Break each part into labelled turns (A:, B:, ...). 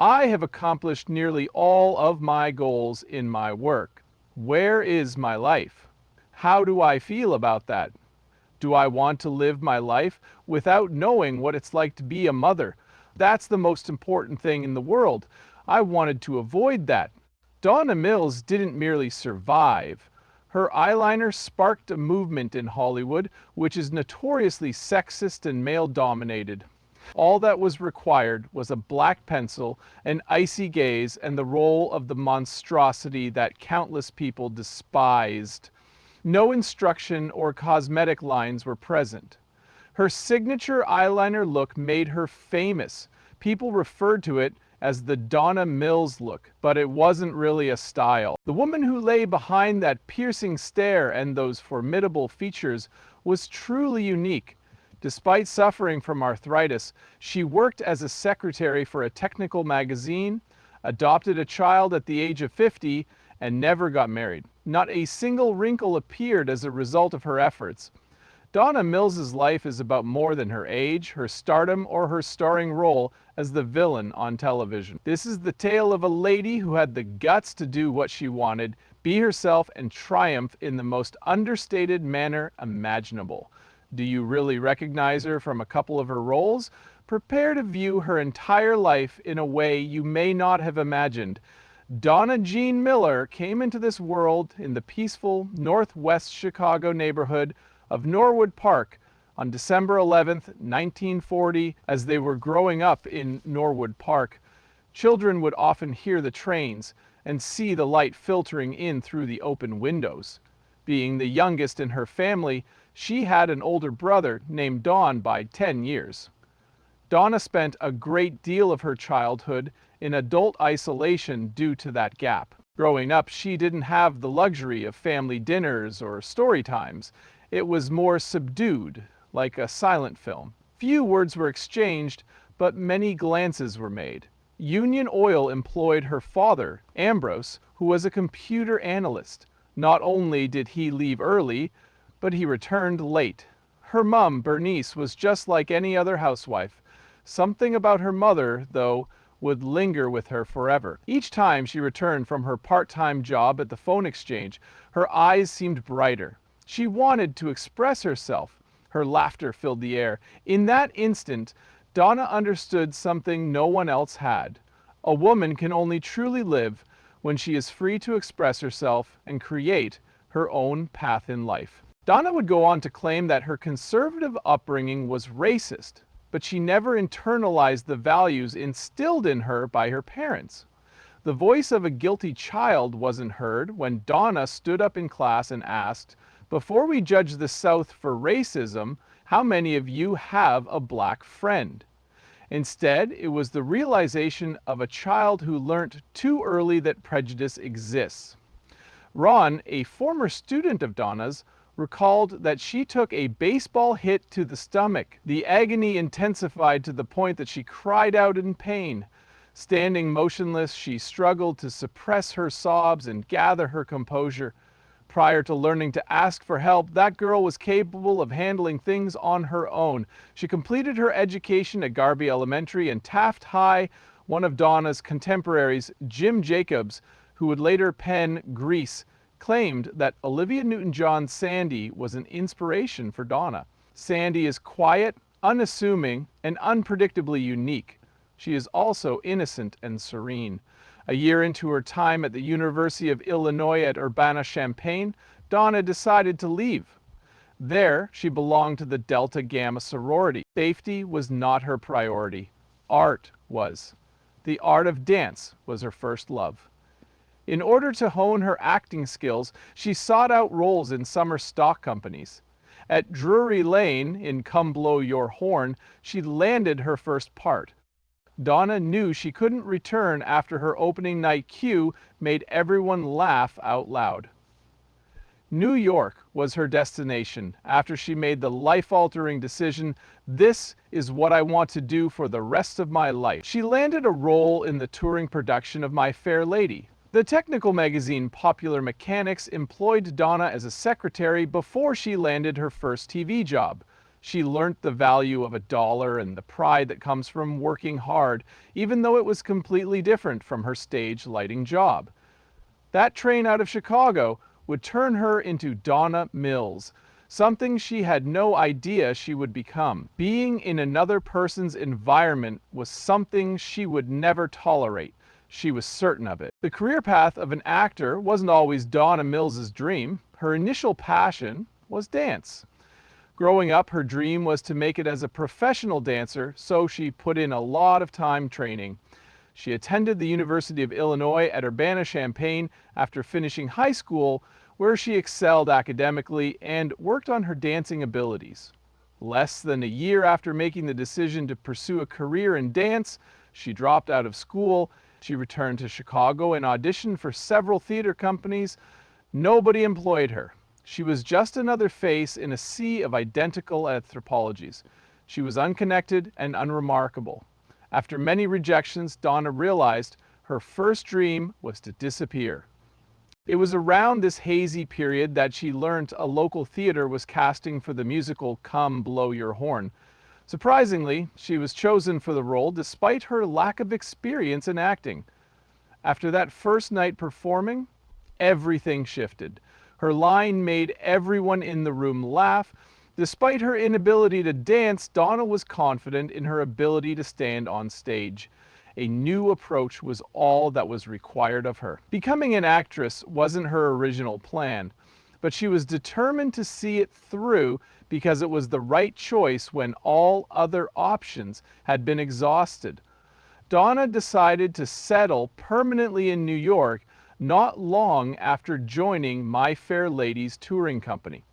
A: I have accomplished nearly all of my goals in my work. Where is my life? How do I feel about that? Do I want to live my life without knowing what it's like to be a mother? That's the most important thing in the world. I wanted to avoid that. Donna Mills didn't merely survive. Her eyeliner sparked a movement in Hollywood, which is notoriously sexist and male-dominated. All that was required was a black pencil, an icy gaze, and the role of the monstrosity that countless people despised. No instruction or cosmetic lines were present. Her signature eyeliner look made her famous. People referred to it as the Donna Mills look, but it wasn't really a style. The woman who lay behind that piercing stare and those formidable features was truly unique. Despite suffering from arthritis, she worked as a secretary for a technical magazine, adopted a child at the age of 50, and never got married. Not a single wrinkle appeared as a result of her efforts. Donna Mills's life is about more than her age, her stardom, or her starring role as the villain on television. This is the tale of a lady who had the guts to do what she wanted, be herself, and triumph in the most understated manner imaginable. Do you really recognize her from a couple of her roles? Prepare to view her entire life in a way you may not have imagined. Donna Jean Miller came into this world in the peaceful Northwest Chicago neighborhood of Norwood Park on December 11th, 1940. As they were growing up in Norwood Park, children would often hear the trains and see the light filtering in through the open windows. Being the youngest in her family, she had an older brother named Don by 10 years. Donna spent a great deal of her childhood in adult isolation due to that gap. Growing up, she didn't have the luxury of family dinners or story times. It was more subdued, like a silent film. Few words were exchanged, but many glances were made. Union Oil employed her father, Ambrose, who was a computer analyst. Not only did he leave early, but he returned late. Her mom, Bernice, was just like any other housewife. Something about her mother, though, would linger with her forever. Each time she returned from her part-time job at the phone exchange, her eyes seemed brighter. She wanted to express herself. Her laughter filled the air. In that instant, Donna understood something no one else had. A woman can only truly live when she is free to express herself and create her own path in life. Donna would go on to claim that her conservative upbringing was racist, but she never internalized the values instilled in her by her parents. The voice of a guilty child wasn't heard when Donna stood up in class and asked, "Before we judge the South for racism, how many of you have a black friend?" Instead, it was the realization of a child who learnt too early that prejudice exists. Ron, a former student of Donna's, recalled that she took a baseball hit to the stomach. The agony intensified to the point that she cried out in pain. Standing motionless, she struggled to suppress her sobs and gather her composure. Prior to learning to ask for help, that girl was capable of handling things on her own. She completed her education at Garby Elementary and Taft High. One of Donna's contemporaries, Jim Jacobs, who would later pen Grease, claimed that Olivia Newton-John's Sandy was an inspiration for Donna. Sandy is quiet, unassuming, and unpredictably unique. She is also innocent and serene. A year into her time at the University of Illinois at Urbana-Champaign, Donna decided to leave. There, she belonged to the Delta Gamma sorority. Safety was not her priority. Art was. The art of dance was her first love. In order to hone her acting skills, she sought out roles in summer stock companies. At Drury Lane in Come Blow Your Horn, she landed her first part. Donna knew she couldn't return after her opening night cue made everyone laugh out loud. New York was her destination after she made the life-altering decision, "This is what I want to do for the rest of my life." She landed a role in the touring production of My Fair Lady. The technical magazine Popular Mechanics employed Donna as a secretary before she landed her first TV job. She learnt the value of a dollar and the pride that comes from working hard, even though it was completely different from her stage lighting job. That train out of Chicago would turn her into Donna Mills, something she had no idea she would become. Being in another person's environment was something she would never tolerate. She was certain of it. The career path of an actor wasn't always Donna Mills's dream. Her initial passion was dance. Growing up, her dream was to make it as a professional dancer, so she put in a lot of time training. She attended the University of Illinois at Urbana-Champaign after finishing high school, where she excelled academically and worked on her dancing abilities. Less than a year after making the decision to pursue a career in dance, she dropped out of school. She returned to Chicago and auditioned for several theater companies. Nobody employed her. She was just another face in a sea of identical anthropologies. She was unconnected and unremarkable. After many rejections, Donna realized her first dream was to disappear. It was around this hazy period that she learned a local theater was casting for the musical Come Blow Your Horn. Surprisingly, she was chosen for the role despite her lack of experience in acting. After that first night performing, everything shifted. Her line made everyone in the room laugh. Despite her inability to dance, Donna was confident in her ability to stand on stage. A new approach was all that was required of her. Becoming an actress wasn't her original plan, but she was determined to see it through because it was the right choice when all other options had been exhausted. Donna decided to settle permanently in New York not long after joining My Fair Lady's touring company.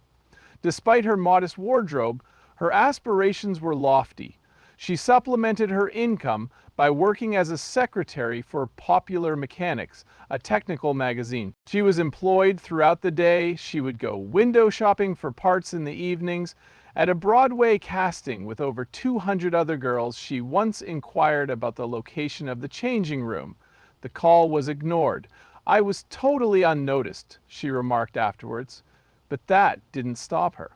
A: Despite her modest wardrobe, her aspirations were lofty. She supplemented her income by working as a secretary for Popular Mechanics, a technical magazine. She was employed throughout the day. She would go window shopping for parts in the evenings. At a Broadway casting with over 200 other girls, she once inquired about the location of the changing room. The call was ignored. "I was totally unnoticed," she remarked afterwards. But that didn't stop her.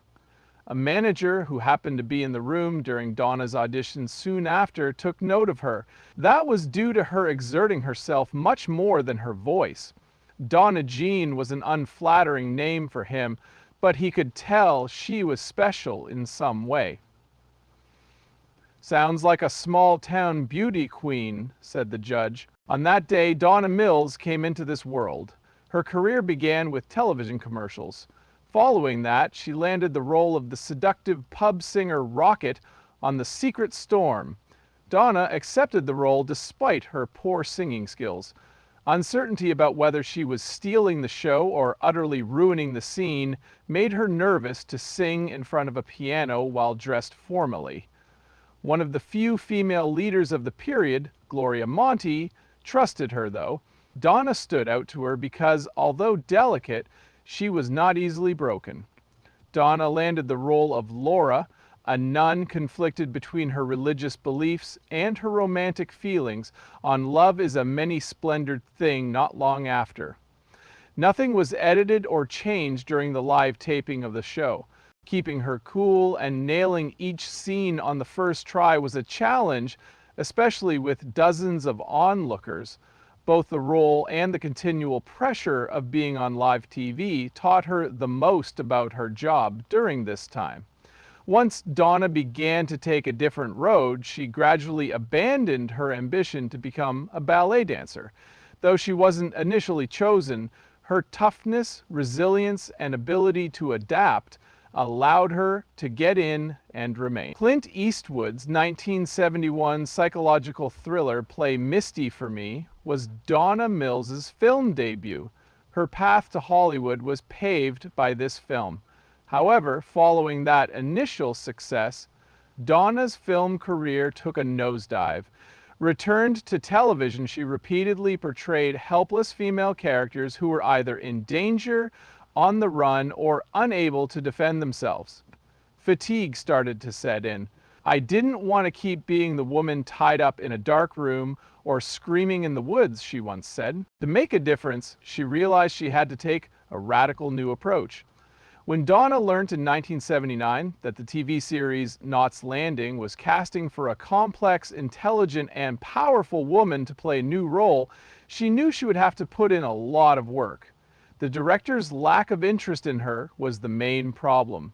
A: A manager who happened to be in the room during Donna's audition soon after took note of her. That was due to her exerting herself much more than her voice. Donna Jean was an unflattering name for him, but he could tell she was special in some way. "Sounds like a small-town beauty queen," said the judge. On that day, Donna Mills came into this world. Her career began with television commercials. Following that, she landed the role of the seductive pub singer Rocket on The Secret Storm. Donna accepted the role despite her poor singing skills. Uncertainty about whether she was stealing the show or utterly ruining the scene made her nervous to sing in front of a piano while dressed formally. One of the few female leaders of the period, Gloria Monty, trusted her though. Donna stood out to her because, although delicate, she was not easily broken. Donna landed the role of Laura, a nun conflicted between her religious beliefs and her romantic feelings, on Love is a Many-Splendored Thing not long after. Nothing was edited or changed during the live taping of the show. Keeping her cool and nailing each scene on the first try was a challenge, especially with dozens of onlookers. Both the role and the continual pressure of being on live TV taught her the most about her job during this time. Once Donna began to take a different road, she gradually abandoned her ambition to become a ballet dancer. Though she wasn't initially chosen, her toughness, resilience, and ability to adapt allowed her to get in and remain. Clint Eastwood's 1971 psychological thriller play Misty for Me was Donna Mills's film debut. Her path to Hollywood was paved by this film. However, following that initial success, Donna's film career took a nosedive. Returned to television, she repeatedly portrayed helpless female characters who were either in danger, on the run, or unable to defend themselves. Fatigue started to set in. "I didn't want to keep being the woman tied up in a dark room or screaming in the woods," she once said. To make a difference, she realized she had to take a radical new approach. When Donna learned in 1979 that the TV series Knots Landing was casting for a complex, intelligent, and powerful woman to play a new role, she knew she would have to put in a lot of work. The director's lack of interest in her was the main problem.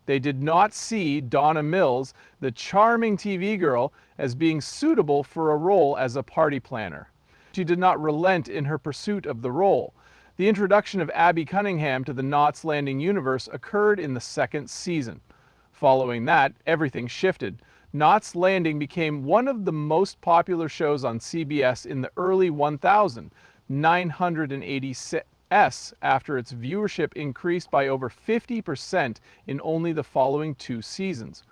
A: They did not see Donna Mills, the charming TV girl, as being suitable for a role as a party planner. She did not relent in her pursuit of the role. The introduction of Abby Cunningham to the Knots Landing universe occurred in the second season. Following that, everything shifted. Knots Landing became one of the most popular shows on CBS in the early 1000s, 986 after its viewership increased by over 50% in only the following 2 seasons.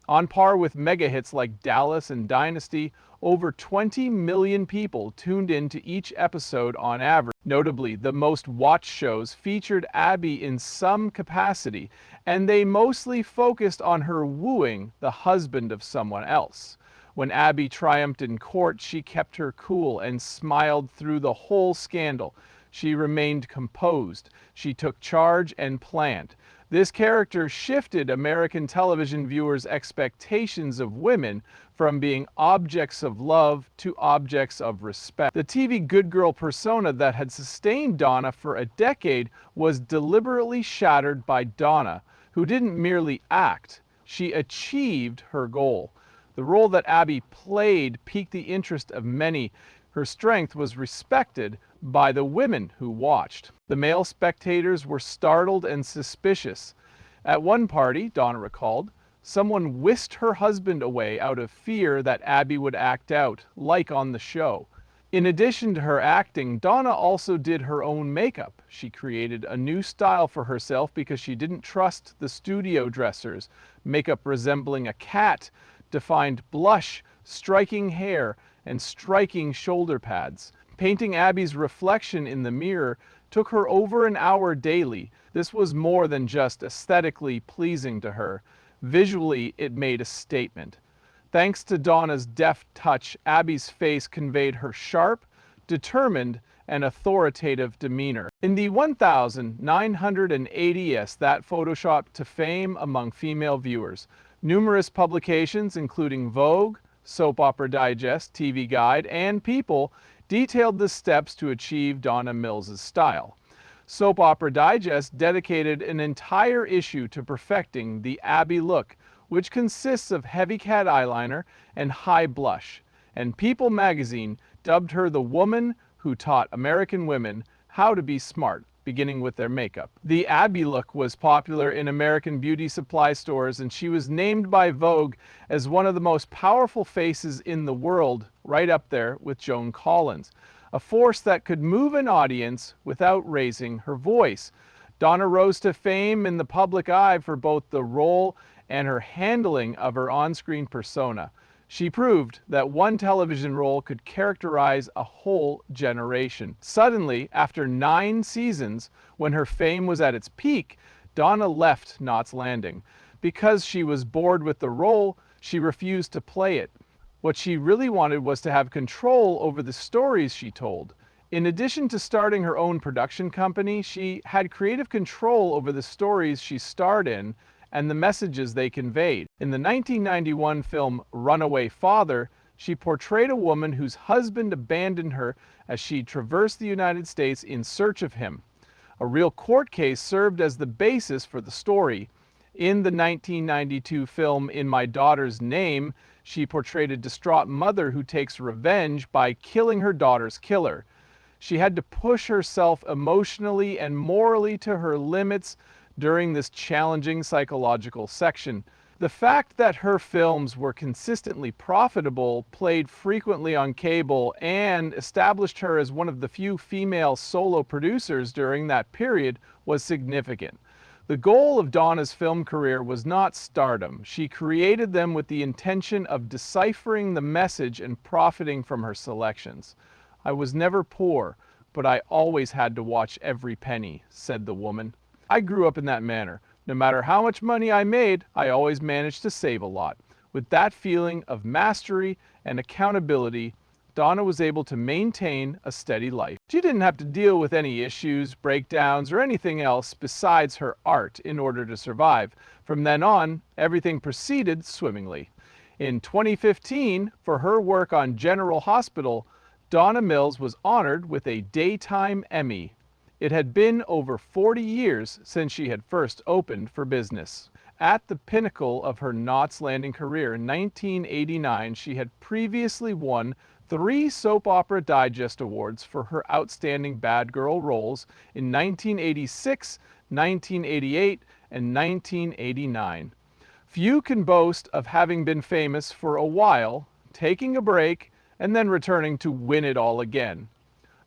A: On par with mega hits like Dallas and Dynasty, over 20 million people tuned in to each episode on average. Notably, the most watched shows featured Abby in some capacity, and they mostly focused on her wooing the husband of someone else. When Abby triumphed in court, she kept her cool and smiled through the whole scandal. She remained composed. She took charge and planned. This character shifted American television viewers' expectations of women from being objects of love to objects of respect. The TV good girl persona that had sustained Donna for a decade was deliberately shattered by Donna, who didn't merely act, she achieved her goal. The role that Abby played piqued the interest of many. Her strength was respected by the women who watched. The male spectators were startled and suspicious. At one party, Donna recalled, someone whisked her husband away out of fear that Abby would act out, like on the show. In addition to her acting, Donna also did her own makeup. She created a new style for herself because she didn't trust the studio dressers. Makeup resembling a cat, defined blush, striking hair, and striking shoulder pads. Painting Abby's reflection in the mirror took her over an hour daily. This was more than just aesthetically pleasing to her. Visually, it made a statement. Thanks to Donna's deft touch, Abby's face conveyed her sharp, determined, and authoritative demeanor. In the 1980s, that photoshopped to fame among female viewers. Numerous publications, including Vogue, Soap Opera Digest, TV Guide, and People, detailed the steps to achieve Donna Mills' style. Soap Opera Digest dedicated an entire issue to perfecting the Abby look, which consists of heavy cat eyeliner and high blush, and People magazine dubbed her the woman who taught American women how to be smart, beginning with their makeup. The Abby look was popular in American beauty supply stores, and she was named by Vogue as one of the most powerful faces in the world, right up there with Joan Collins, a force that could move an audience without raising her voice. Donna rose to fame in the public eye for both the role and her handling of her on-screen persona. She proved that one television role could characterize a whole generation. Suddenly, after 9 seasons, when her fame was at its peak, Donna left Knots Landing. Because she was bored with the role, she refused to play it. What she really wanted was to have control over the stories she told. In addition to starting her own production company, she had creative control over the stories she starred in and the messages they conveyed. In the 1991 film Runaway Father, she portrayed a woman whose husband abandoned her as she traversed the United States in search of him. A real court case served as the basis for the story. In the 1992 film In My Daughter's Name, she portrayed a distraught mother who takes revenge by killing her daughter's killer. She had to push herself emotionally and morally to her limits during this challenging psychological section. The fact that her films were consistently profitable, played frequently on cable, and established her as one of the few female solo producers during that period was significant. The goal of Donna's film career was not stardom. She created them with the intention of deciphering the message and profiting from her selections. "I was never poor, but I always had to watch every penny," said the woman. "I grew up in that manner. No matter how much money I made, I always managed to save a lot." With that feeling of mastery and accountability, Donna was able to maintain a steady life. She didn't have to deal with any issues, breakdowns, or anything else besides her art in order to survive. From then on, everything proceeded swimmingly. In 2015, for her work on General Hospital, Donna Mills was honored with a Daytime Emmy. It had been over 40 years since she had first opened for business. At the pinnacle of her Knots Landing career in 1989, she had previously won 3 Soap Opera Digest Awards for her outstanding bad girl roles in 1986, 1988, and 1989. Few can boast of having been famous for a while, taking a break, and then returning to win it all again.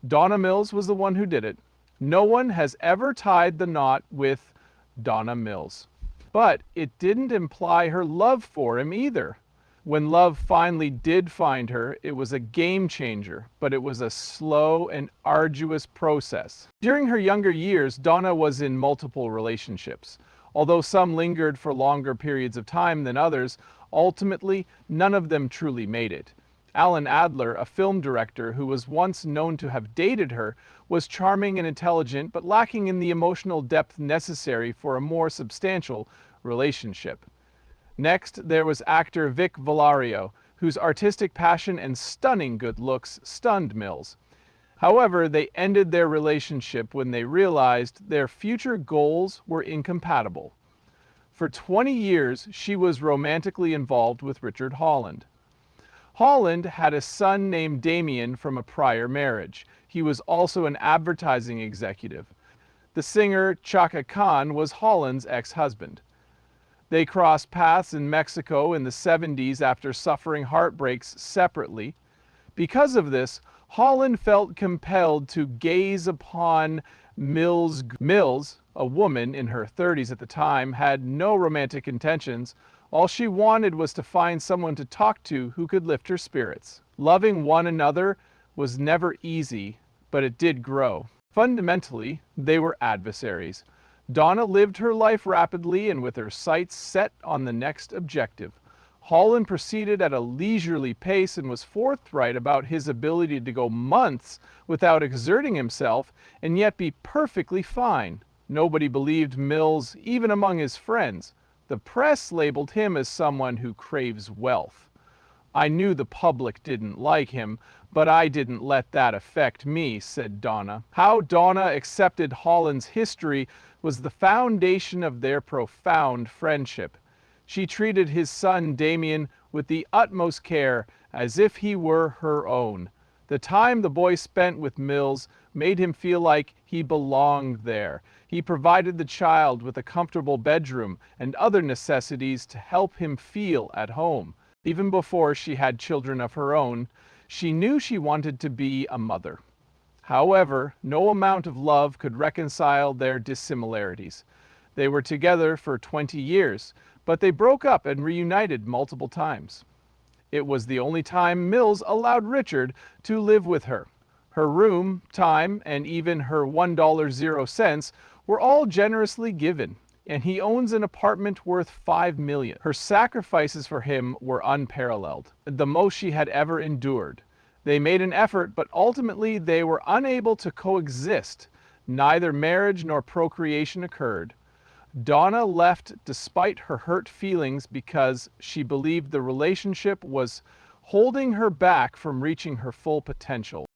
A: Donna Mills was the one who did it. No one has ever tied the knot with Donna Mills. But it didn't imply her love for him either. When love finally did find her, it was a game changer, but it was a slow and arduous process. During her younger years, Donna was in multiple relationships. Although some lingered for longer periods of time than others, ultimately none of them truly made it. Alan Adler, a film director who was once known to have dated her, was charming and intelligent, but lacking in the emotional depth necessary for a more substantial relationship. Next, there was actor Vic Valario, whose artistic passion and stunning good looks stunned Mills. However, they ended their relationship when they realized their future goals were incompatible. For 20 years, she was romantically involved with Richard Holland. Holland had a son named Damien from a prior marriage. He was also an advertising executive. The singer Chaka Khan was Holland's ex-husband. They crossed paths in Mexico in the 70s after suffering heartbreaks separately. Because of this, Holland felt compelled to gaze upon Mills. Mills, a woman in her 30s at the time, had no romantic intentions. All she wanted was to find someone to talk to who could lift her spirits. Loving one another was never easy, but it did grow. Fundamentally, they were adversaries. Donna lived her life rapidly and with her sights set on the next objective. Holland proceeded at a leisurely pace and was forthright about his ability to go months without exerting himself and yet be perfectly fine. Nobody believed Mills, even among his friends. The press labeled him as someone who craves wealth. I knew the public didn't like him, but I didn't let that affect me, said Donna. How Donna accepted Holland's history was the foundation of their profound friendship. She treated his son Damien with the utmost care, as if he were her own. The time the boy spent with Mills made him feel like he belonged there. He provided the child with a comfortable bedroom and other necessities to help him feel at home. Even before she had children of her own, she knew she wanted to be a mother. However, no amount of love could reconcile their dissimilarities. They were together for 20 years, but they broke up and reunited multiple times. It was the only time Mills allowed Richard to live with her. Her room, time, and even her $1.00 were all generously given, and he owns an apartment worth $5 million. Her sacrifices for him were unparalleled, the most she had ever endured. They made an effort, but ultimately they were unable to coexist. Neither marriage nor procreation occurred. Donna left despite her hurt feelings because she believed the relationship was holding her back from reaching her full potential.